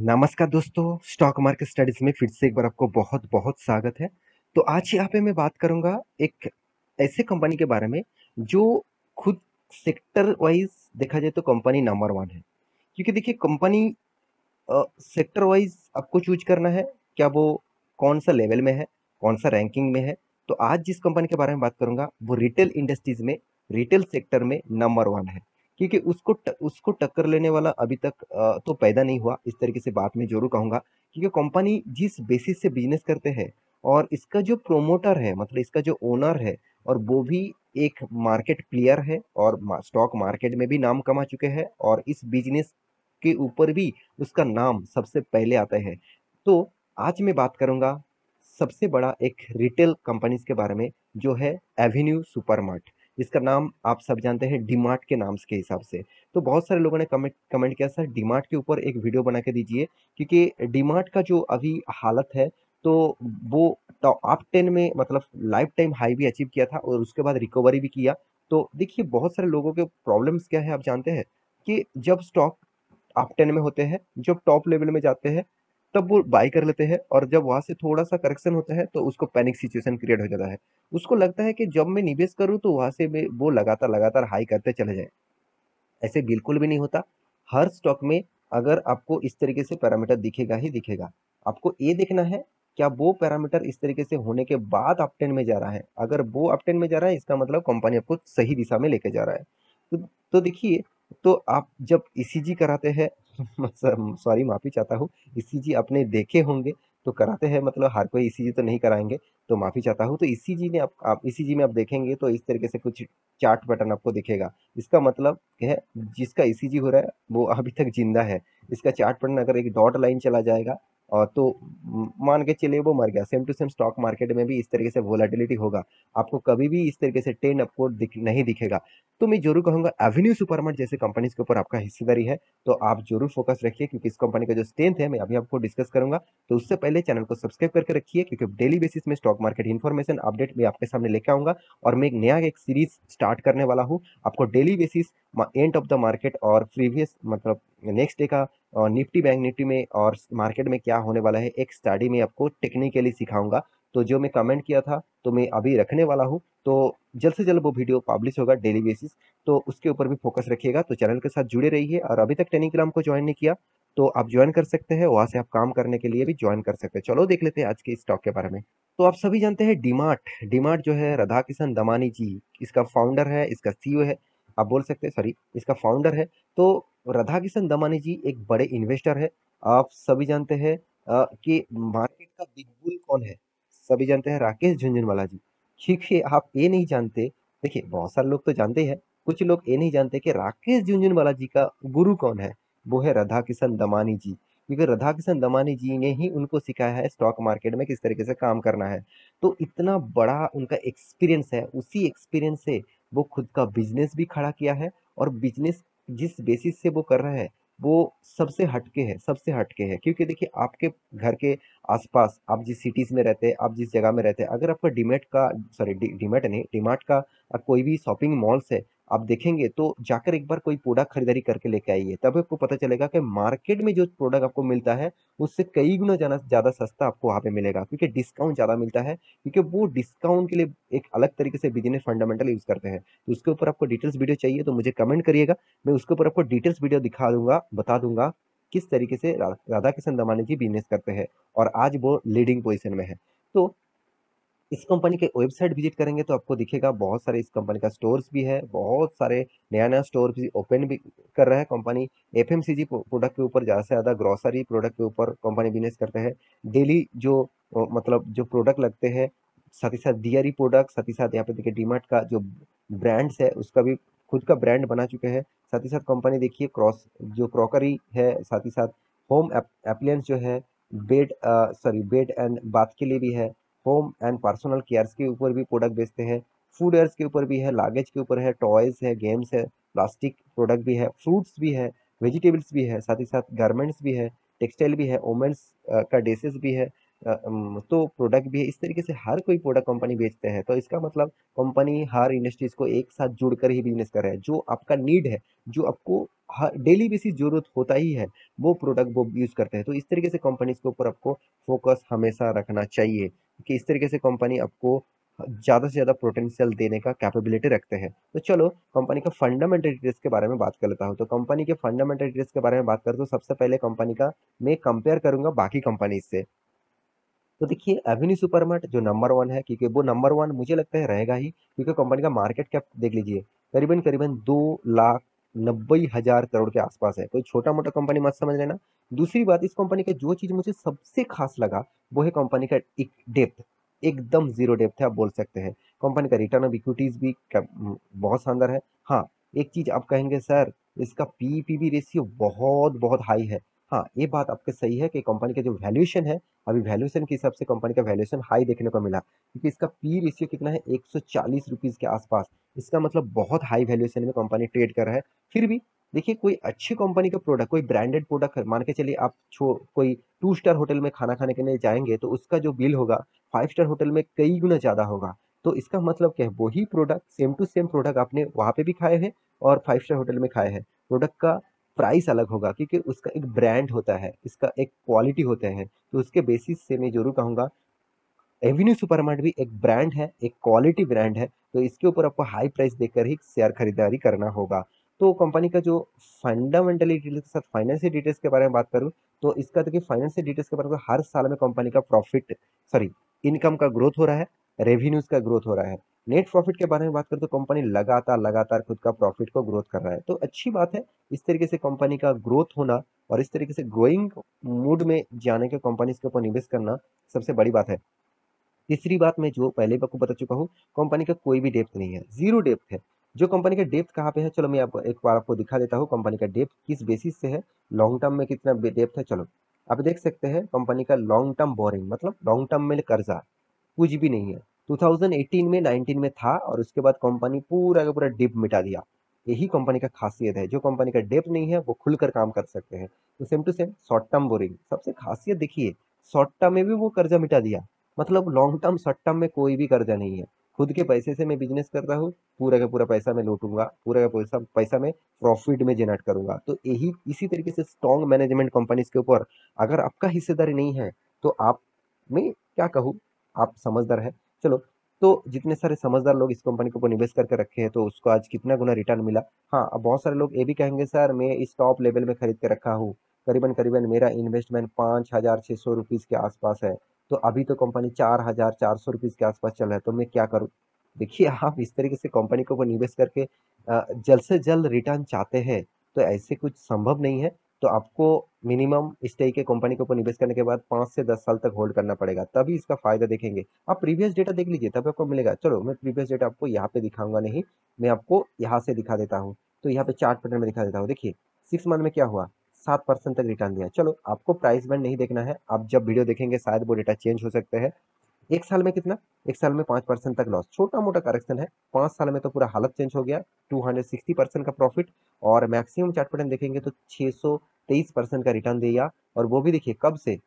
नमस्कार दोस्तों, stock market studies में फिर से एक बार आपको बहुत बहुत स्वागत है। तो आज यहाँ पे मैं बात करूंगा एक ऐसे कंपनी के बारे में जो खुद सेक्टर वाइज देखा जाए तो कंपनी नंबर वन है। क्योंकि देखिए कंपनी सेक्टर वाइज आपको चूज करना है, क्या वो कौन सा लेवल में है, कौन सा रैंकिंग में है। तो आज जिस कंपनी के बारे में बात करूंगा वो रिटेल इंडस्ट्रीज में, रिटेल सेक्टर में नंबर वन है। क्योंकि उसको टक्कर लेने वाला अभी तक तो पैदा नहीं हुआ, इस तरीके से बात मैं जरूर कहूंगा। क्योंकि कंपनी जिस बेसिस से बिजनेस करते हैं और इसका जो प्रोमोटर है, मतलब इसका जो ओनर है, और वो भी एक मार्केट प्लेयर है और स्टॉक मार्केट में भी नाम कमा चुके हैं, और इस बिजनेस के ऊपर भी उसका नाम सबसे पहले आता है। तो आज मैं बात करूंगा सबसे बड़ा एक रिटेल कंपनीज के बारे में, जो है एवेन्यू सुपरमार्ट। इसका नाम आप सब जानते हैं डीमार्ट के नाम के हिसाब से। तो बहुत सारे लोगों ने कमेंट कमेंट किया, सर डीमार्ट के ऊपर एक वीडियो बना के दीजिए, क्योंकि डीमार्ट का जो अभी हालत है, तो वो टॉप 10 में मतलब लाइफ टाइम हाई भी अचीव किया था और उसके बाद रिकवरी भी किया। तो देखिए बहुत सारे लोगों के प्रॉब्लम्स क्या है आप जानते हैं, कि जब स्टॉक टॉप 10 में होते हैं, जब टॉप लेवल में जाते हैं, तब वो बाय कर लेते हैं, और जब वहां से थोड़ा सा करेक्शन होता है तो उसको पैनिक सिचुएशन क्रिएट हो जाता है। उसको लगता है कि जब मैं निवेश करूं तो वहां से वो लगातार लगातार हाई करते चले जाए। ऐसे बिल्कुल भी नहीं होता। हर स्टॉक में अगर आपको इस तरीके से पैरामीटर दिखेगा ही दिखेगा। आपको ये देखना है, क्या वो पैरामीटर इस तरीके से होने के बाद अप टेन में जा रहा है। अगर वो अप टेन में जा रहा है, इसका मतलब कंपनी आपको सही दिशा में लेके जा रहा है। तो देखिए, तो आप जब ईसीजी कराते हैं सॉरी माफी चाहता हूँ, ईसीजी आपने देखे होंगे, तो कराते हैं, मतलब हर कोई ईसीजी तो नहीं कराएंगे, तो माफी चाहता हूँ। तो ईसीजी ने आप ईसीजी में आप देखेंगे तो इस तरीके से कुछ चार्ट पैटर्न आपको दिखेगा। इसका मतलब है जिसका ईसीजी हो रहा है वो अभी तक जिंदा है। इसका चार्ट पैटर्न अगर एक डॉट लाइन चला जाएगा, और तो मान के चलिए वो मर गया। Same to same stock market में भी इस तरीके से वोलेटिलिटी होगा। आपको कभी भी इस तरीके से टेन अपवर्ड नहीं दिखेगा। तो मैं जरूर कहूंगा एवेन्यू सुपरमार्ट जैसे कंपनीज के ऊपर आपका हिस्सेदारी है, तो आप जरूर फोकस रखिए, क्योंकि इस कंपनी का जो स्ट्रेंथ है मैं अभी आपको डिस्कस करूंगा। तो उससे पहले चैनल को सब्सक्राइब करके रखिए, क्योंकि डेली बेसिस में स्टॉक मार्केट इन्फॉर्मेशन अपडेट मैं आपके सामने लेकर आऊंगा। और मैं एक नया एक सीरीज स्टार्ट करने वाला हूँ, आपको daily basis end of the market और प्रीवियस मतलब नेक्स्ट डे का निफ्टी बैंक निफ्टी में और मार्केट में क्या होने वाला है, एक स्टडी में आपको टेक्निकली सिखाऊंगा। तो जो मैं कमेंट किया था तो मैं अभी रखने वाला हूँ, तो जल्द से जल्द वो वीडियो पब्लिश होगा डेली बेसिस। तो उसके ऊपर भी फोकस रखिएगा। तो चैनल के साथ जुड़े रहिए, और अभी तक टेलीग्राम को ज्वाइन नहीं किया तो आप ज्वाइन कर सकते हैं, वहां से आप काम करने के लिए भी ज्वाइन कर सकते हैं। चलो देख लेते हैं आज के स्टॉक के बारे में। तो आप सभी जानते हैं डीमार्ट, डीमार्ट जो है राधा किशन दमानी जी इसका फाउंडर है, इसका सीईओ है। आप बोल सकते हैं, सॉरी, इसका फाउंडर है। तो राधा किशन दमानी जी एक बड़े इन्वेस्टर है। आप सभी जानते हैं कि मार्केट का बिग बुल कौन है। सभी जानते हैं राकेश झुनझुनवाला जी। क्योंकि आप ये नहीं जानते, देखिए बहुत सारे लोग तो जानते हैं, कुछ लोग ये नहीं जानते कि राकेश झुनझुनवाला जी का गुरु कौन है। वो है राधा किशन दमानी जी। क्योंकि राधा किशन दमानी जी ने ही उनको सिखाया है स्टॉक मार्केट में किस तरीके से काम करना है। तो इतना बड़ा उनका एक्सपीरियंस है, उसी एक्सपीरियंस से वो खुद का बिजनेस भी खड़ा किया है। और बिजनेस जिस बेसिस से वो कर रहा है, वो सबसे हटके है, सबसे हटके है। क्योंकि देखिए आपके घर के आसपास, आप जिस सिटीज में रहते हैं, आप जिस जगह में रहते हैं, अगर आपका डीमेट का, सॉरी डीमेट नहीं, डीमार्ट का कोई भी शॉपिंग मॉल्स है, आप देखेंगे तो जाकर एक बार कोई प्रोडक्ट खरीदारी करके लेके आइए, तब आपको पता चलेगा कि मार्केट में जो प्रोडक्ट आपको मिलता है उससे कई गुना ज्यादा ज्यादा सस्ता आपको वहां पे मिलेगा, क्योंकि डिस्काउंट ज्यादा मिलता है। क्योंकि वो डिस्काउंट के लिए एक अलग तरीके से बिजनेस फंडामेंटल यूज करते हैं। तो उसके ऊपर आपको डिटेल्स वीडियो चाहिए तो मुझे कमेंट करिएगा, मैं उसके ऊपर आपको डिटेल्स वीडियो दिखा दूंगा, बता दूंगा किस तरीके से राधा किशन दमानी जी बिजनेस करते हैं, और आज वो लीडिंग पोजीशन में है। तो इस कंपनी के वेबसाइट विजिट करेंगे तो आपको दिखेगा बहुत सारे इस कंपनी का स्टोर्स भी है, बहुत सारे नया नया स्टोर भी ओपन भी कर रहा है कंपनी। एफएमसीजी प्रोडक्ट के ऊपर ज़्यादा से ज़्यादा, ग्रोसरी प्रोडक्ट के ऊपर कंपनी बिजनेस करते हैं। डेली जो मतलब जो प्रोडक्ट लगते हैं, साथ ही साथ डियरी प्रोडक्ट, साथ ही साथ यहाँ पे देखिए डीमार्ट का जो ब्रांड्स है उसका भी खुद का ब्रांड बना चुके हैं। साथ ही साथ कंपनी देखिए क्रॉस जो क्रॉकरी है, साथ ही साथ होम अप्लायंस जो है, bed, sorry bed and bath के लिए भी है। होम एंड पर्सनल केयर्स के ऊपर भी प्रोडक्ट बेचते हैं। फूड एयर्स के ऊपर भी है, लागेज के ऊपर है, टॉयज है, गेम्स है, प्लास्टिक प्रोडक्ट भी है, फ्रूट्स भी है, वेजिटेबल्स भी है, साथ ही साथ गारमेंट्स भी है, टेक्सटाइल भी है, वुमेन्स का ड्रेसेस भी है। तो प्रोडक्ट भी है। इस तरीके से हर कोई प्रोडक्ट कंपनी बेचते हैं, तो इसका मतलब कंपनी हर इंडस्ट्रीज को एक साथ जुड़कर ही बिजनेस कर रहा है। जो आपका नीड है, जो आपको डेली बेसिस जरूरत होता ही है, वो प्रोडक्ट वो यूज करते हैं। तो इस तरीके से कंपनीज के ऊपर आपको फोकस हमेशा रखना चाहिए कि इस तरीके से कंपनी आपको ज़्यादा से ज़्यादा पोटेंशियल देने का कैपेबिलिटी रखते हैं। तो चलो कंपनी का फंडामेंटल डिटेल्स के बारे में बात कर लेता हूँ। तो कंपनी के फंडामेंटल डिटेल्स के बारे में बात करूँ तो सबसे पहले कंपनी का मैं कंपेयर करूंगा बाकी कंपनी से। तो देखिए एवेन्यू सुपरमार्ट जो नंबर वन है, क्योंकि वो नंबर वन मुझे लगता है रहेगा ही, क्योंकि कंपनी का मार्केट कैप देख लीजिए, करीबन करीबन 2,90,000 करोड़ के आसपास है। कोई छोटा मोटा कंपनी मत समझ लेना। दूसरी बात, इस कंपनी का जो चीज मुझे सबसे खास लगा वो है कंपनी का एक डेप्थ, एकदम जीरो डेप्थ है आप बोल सकते हैं। कंपनी का रिटर्न ऑफ इक्विटीज भी बहुत शानदार है। हाँ, एक चीज आप कहेंगे सर इसका पीपीबी रेशियो बहुत बहुत हाई है। हाँ, ये बात आपके सही है कि कंपनी का जो वैल्यूएशन है, अभी वैल्यूएशन के हिसाब से कंपनी का वैल्यूएशन हाई देखने को मिला, क्योंकि इसका पी रेशियो कितना है, 140 रुपीज के आसपास। इसका मतलब बहुत हाई वैल्यूएशन में कंपनी ट्रेड कर रहा है। फिर भी देखिए, कोई अच्छी कंपनी का प्रोडक्ट, कोई ब्रांडेड प्रोडक्ट मान के चलिए आप कोई 2 स्टार होटल में खाना खाने के लिए जाएंगे तो उसका जो बिल होगा 5 स्टार होटल में कई गुना ज्यादा होगा। तो इसका मतलब क्या है, वही product same to same product आपने वहां पे भी खाए हैं और 5 स्टार होटल में खाए हैं, प्रोडक्ट का प्राइस अलग होगा, क्योंकि उसका एक ब्रांड होता है, इसका एक क्वालिटी होते हैं। तो उसके बेसिस से मैं जरूर कहूंगा एवेन्यू सुपरमार्ट भी एक ब्रांड है, एक क्वालिटी ब्रांड है। तो इसके ऊपर आपको हाई प्राइस देकर ही शेयर खरीदारी करना होगा। तो कंपनी का जो फंडामेंटली डिटेल्स के साथ फाइनेंशियल डिटेल्स के बारे में बात करूं, तो इसका देखिए फाइनेंशियल डिटेल्स के बारे में हर साल में कंपनी का प्रॉफिट, सॉरी, इनकम का ग्रोथ हो रहा है, रेवेन्यूज का ग्रोथ हो रहा है। नेट प्रॉफिट के बारे में बात करें तो कंपनी लगातार लगातार खुद का प्रॉफिट को ग्रोथ कर रहा है, तो अच्छी बात है। इस तरीके से कंपनी का ग्रोथ होना और इस तरीके से ग्रोइंग मूड में जाने के कंपनीज के ऊपर निवेश करना सबसे बड़ी बात है। तीसरी बात, मैं जो पहले भी आपको बता चुका हूँ, कंपनी का कोई भी डेप्थ नहीं है, जीरो डेप्थ है। जो कंपनी का डेप्थ कहाँ पे है, चलो मैं आपको एक बार आपको दिखा देता हूँ कंपनी का डेप्थ किस बेसिस से है, लॉन्ग टर्म में कितना डेप्थ है। चलो आप देख सकते हैं कंपनी का लॉन्ग टर्म बोरिंग, मतलब लॉन्ग टर्म में कर्जा कुछ भी नहीं है। 2018 में 19 में था और उसके बाद कंपनी पूरा का पूरा डिप मिटा दिया। यही कंपनी का खासियत है, जो कंपनी का डेप नहीं है वो खुलकर काम कर सकते हैं। तो same to same short term boring, सबसे खासियत देखिए, शॉर्ट टर्म में भी वो कर्जा मिटा दिया। मतलब लॉन्ग टर्म शॉर्ट टर्म में कोई भी कर्जा नहीं है, खुद के पैसे से मैं बिजनेस करता हूँ, पूरा का पूरा पैसा मैं लूटूंगा, पूरा का पैसा पैसा मैं प्रॉफिट में जनरेट करूंगा। तो यही इसी तरीके से स्ट्रॉन्ग मैनेजमेंट कंपनीज के ऊपर अगर आपका हिस्सेदारी नहीं है, तो आप, मैं क्या कहूँ, आप समझदार है। चलो, तो जितने सारे समझदार लोग इस कंपनी के ऊपर निवेश करके रखे हैं तो उसको आज कितना गुना रिटर्न मिला। हाँ, अब बहुत सारे लोग ये भी कहेंगे सर मैं इस टॉप लेवल में खरीद के रखा हूँ, करीबन करीबन मेरा इन्वेस्टमेंट 5,600 रुपीज के आसपास है, तो अभी तो कंपनी 4,400 रुपीज के आसपास चल रहा है, तो मैं क्या करूँ। देखिए, आप इस तरीके से कंपनी के ऊपर निवेश करके जल्द से जल्द रिटर्न चाहते हैं, तो ऐसे कुछ संभव नहीं है। तो आपको मिनिमम इस तरह के कंपनी के ऊपर निवेश करने के बाद 5 से 10 साल तक होल्ड करना पड़ेगा, तभी इसका फायदा देखेंगे। आप प्रीवियस डेटा देख लीजिए तभी आपको मिलेगा। चलो मैं प्रीवियस डेटा आपको यहाँ पे दिखाऊंगा नहीं, मैं आपको यहाँ से दिखा देता हूँ। तो यहाँ पे चार्ट पैटर्न में दिखा देता हूँ। देखिए 6 मंथ में क्या हुआ, 7% तक रिटर्न दिया। चलो आपको प्राइस बैंड नहीं देखना है, आप जब वीडियो देखेंगे शायद वो डेटा चेंज हो सकते हैं। एक साल में कितना, एक साल में 5% तक लॉस, छोटा मोटा करेक्शन है। 5 साल में तो पूरा हालत चेंज हो गया, 260% का प्रॉफिट। और मैक्सिमम चार्ट पैटर्न देखेंगे तो 623% का रिटर्न दिया। और वो भी देखिए कब से,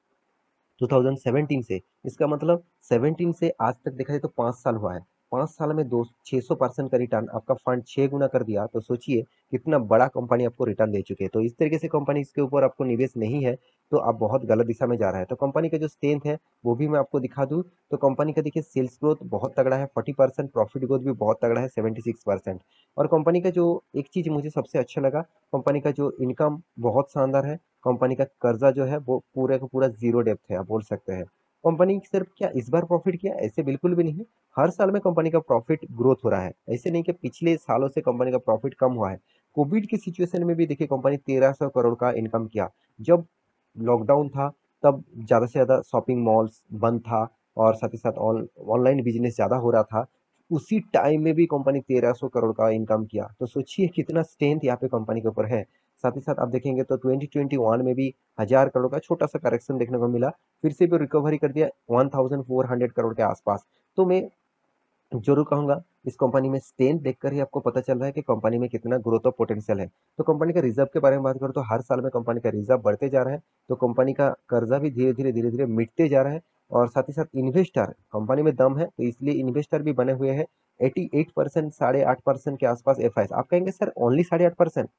2017 से। इसका मतलब 17 से आज तक देखा जाए तो 5 साल हुआ है। 5 साल में दो 600% का रिटर्न, आपका फंड 6 गुना कर दिया। तो सोचिए कितना बड़ा कंपनी आपको रिटर्न दे चुके हैं। तो इस तरीके से कंपनी इसके ऊपर आपको निवेश नहीं है तो आप बहुत गलत दिशा में जा रहा है। तो कंपनी का जो स्ट्रेंथ है वो भी मैं आपको दिखा दूं, तो कंपनी का देखिए सेल्स ग्रोथ बहुत तगड़ा है 40%, प्रॉफिट ग्रोथ भी बहुत तगड़ा है 76%। और कंपनी का जो एक चीज मुझे सबसे अच्छा लगा, कंपनी का जो इनकम बहुत शानदार है। कंपनी का कर्जा जो है वो पूरे का पूरा जीरो डेप्थ है आप बोल सकते हैं। कंपनी सिर्फ क्या इस बार प्रॉफिट किया, ऐसे बिल्कुल भी नहीं। हर साल में कंपनी का प्रॉफिट ग्रोथ हो रहा है, ऐसे नहीं कि पिछले सालों से कंपनी का प्रॉफिट कम हुआ है। कोविड की सिचुएशन में भी देखिए कंपनी 1,300 करोड़ का इनकम किया। जब लॉकडाउन था तब ज्यादा से ज्यादा शॉपिंग मॉल्स बंद था और साथ ही साथ ऑनलाइन बिजनेस ज्यादा हो रहा था। उसी टाइम में भी कंपनी 1,300 करोड़ का इनकम किया। तो सोचिए कितना स्ट्रेंथ यहाँ पे कंपनी के ऊपर है। साथ ही साथ आप देखेंगे तो 2021 में भी 1,000 करोड़ का छोटा सा करेक्शन देखने को मिला, फिर से भी रिकवरी कर दिया 1,400 करोड़ के आसपास। तो मैं जरूर कहूंगा इस कंपनी में स्ट्रेंथ देखकर ही आपको पता चल रहा है कि कंपनी में कितना ग्रोथ और पोटेंशियल है। तो कंपनी का रिजर्व के बारे में बात करूं तो हर साल में कंपनी का रिजर्व बढ़ते जा रहा है, तो कंपनी का कर्जा भी धीरे धीरे धीरे धीरे मिटते जा रहा है। और साथ ही साथ इन्वेस्टर, कंपनी में दम है तो इसलिए इन्वेस्टर भी बने हुए हैं 88%, 8.5% के आसपास एफआईएस। आप कहेंगे सर ओनली 8.5%,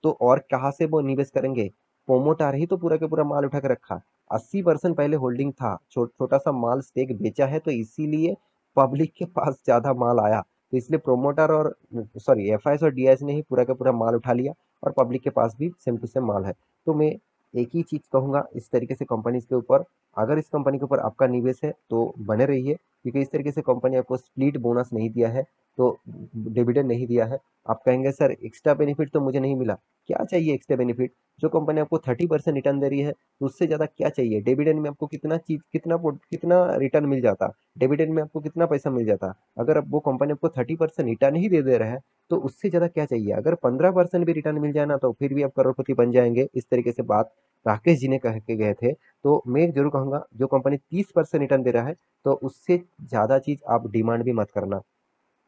तो और कहाँ से वो निवेश करेंगे? प्रोमोटर ही तो पूरा का पूरा माल उठा के रखा। 80% पहले होल्डिंग था, छोटा सा माल स्टेक बेचा है, तो इसीलिए पब्लिक के पास ज्यादा माल आया। तो इसलिए प्रोमोटर और सॉरी एफआईएस और डीआईएस ने ही पूरा का पूरा माल उठा लिया और पब्लिक के पास भी सेम टू सेम माल है। तो मैं एक ही चीज कहूंगा इस तरीके से कंपनी के ऊपर, अगर इस कंपनी के ऊपर आपका निवेश है तो बने रहिए, क्योंकि इस तरीके से कंपनी आपको स्प्लिट बोनस नहीं दिया है, तो डिविडेंड नहीं दिया है। आप कहेंगे सर एक्स्ट्रा बेनिफिट तो मुझे नहीं मिला। क्या चाहिए एक्स्ट्रा बेनिफिट? जो कंपनी आपको 30% रिटर्न दे रही है, तो उससे ज्यादा क्या चाहिए? डिविडेंड में आपको कितना रिटर्न मिल जाता, डिविडेंड में आपको कितना पैसा मिल जाता। अगर अब वो कंपनी आपको 30% रिटर्न ही दे रहा है, तो उससे ज्यादा क्या चाहिए? अगर 15% भी रिटर्न मिल जाए ना, तो फिर भी आप करोड़पति बन जाएंगे। इस तरीके से बात राकेश जी ने कह के गए थे। तो मैं जरूर कहूंगा जो कंपनी 30% रिटर्न दे रहा है, तो उससे ज्यादा चीज आप डिमांड भी मत करना।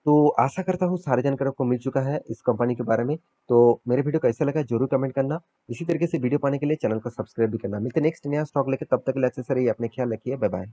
तो आशा करता हूँ सारे जानकारी आपको मिल चुका है इस कंपनी के बारे में। तो मेरे वीडियो कैसा लगा जरूर कमेंट करना। इसी तरीके से वीडियो पाने के लिए चैनल को सब्सक्राइब भी करना। मिलते नेक्स्ट नया स्टॉक लेके, तब तक के लिए अच्छे से रहिए, अपने ख्याल रखिए, बाय बाय।